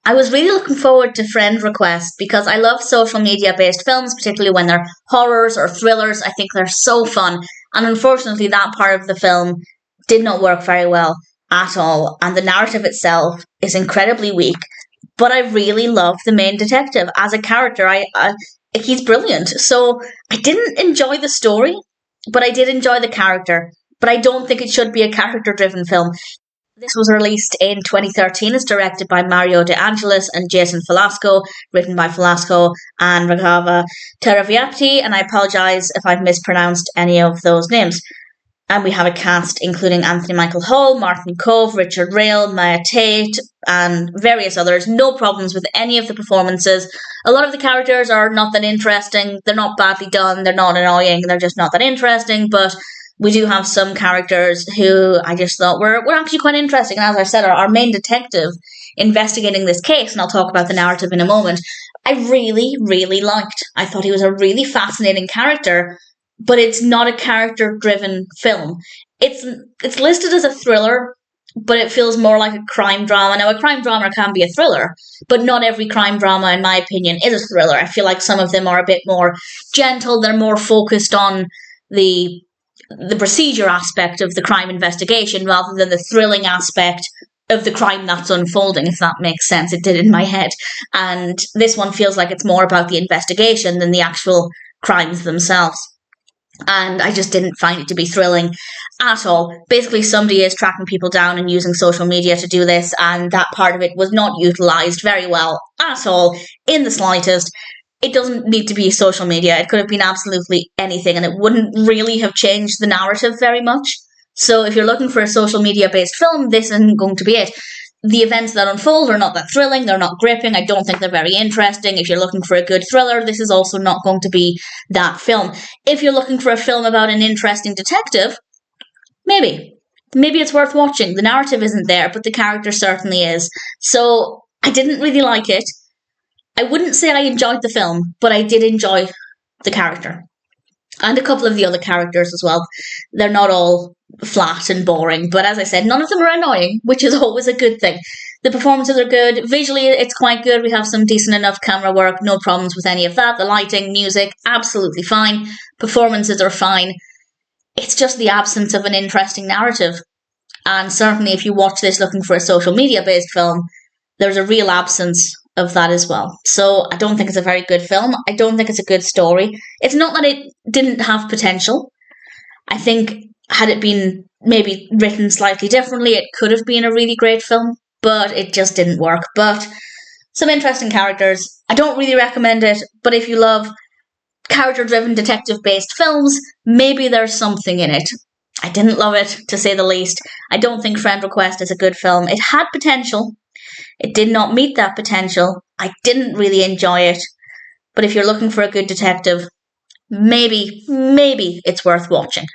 I was really looking forward to Friend Request because I love social media based films, particularly when they're horrors or thrillers. I think they're so fun. And unfortunately, that part of the film did not work very well at all. And the narrative itself is incredibly weak. But I really love the main detective as a character. He's brilliant. So I didn't enjoy the story, but I did enjoy the character. But I don't think it should be a character driven film. This was released in 2013. It's directed by Mario DeAngelis and Jason Falasco, written by Falasco and Raghava Tiruvaipati, and I apologise if I've mispronounced any of those names. And we have a cast including Anthony Michael Hall, Martin Kove, Richard Riehle, Tate, and various others. No problems with any of the performances. A lot of the characters are not that interesting. They're not badly done. They're not annoying. They're just not that interesting. But we do have some characters who I just thought were actually quite interesting. And as I said, our main detective investigating this case, and I'll talk about the narrative in a moment, I really, really liked. I thought he was a really fascinating character, but it's not a character-driven film. It's listed as a thriller, but it feels more like a crime drama. Now, a crime drama can be a thriller, but not every crime drama, in my opinion, is a thriller. I feel like some of them are a bit more gentle. They're more focused on the procedure aspect of the crime investigation rather than the thrilling aspect of the crime that's unfolding, if that makes sense. It did in my head. And this one feels like it's more about the investigation than the actual crimes themselves. And I just didn't find it to be thrilling at all. Basically, somebody is tracking people down and using social media to do this, and that part of it was not utilised very well at all, in the slightest. It doesn't need to be social media. It could have been absolutely anything, and it wouldn't really have changed the narrative very much. So if you're looking for a social media-based film, this isn't going to be it. The events that unfold are not that thrilling. They're not gripping. I don't think they're very interesting. If you're looking for a good thriller, this is also not going to be that film. If you're looking for a film about an interesting detective, maybe it's worth watching. The narrative isn't there, but the character certainly is. So I didn't really like it. I wouldn't say I enjoyed the film, but I did enjoy the character. And a couple of the other characters as well. They're not all flat and boring, but as I said, none of them are annoying, which is always a good thing. The performances are good. Visually, it's quite good. We have some decent enough camera work. No problems with any of that. The lighting, music, absolutely fine. Performances are fine. It's just the absence of an interesting narrative. And certainly if you watch this looking for a social media-based film, there's a real absence of that as well. So I don't think it's a very good film. I don't think it's a good story. It's not that it didn't have potential. I think had it been maybe written slightly differently, it could have been a really great film, but it just didn't work. But some interesting characters. I don't really recommend it, but if you love character-driven detective-based films, maybe there's something in it. I didn't love it, to say the least. I don't think Friend Request is a good film. It had potential. It did not meet that potential. I didn't really enjoy it. But if you're looking for a good detective, maybe it's worth watching.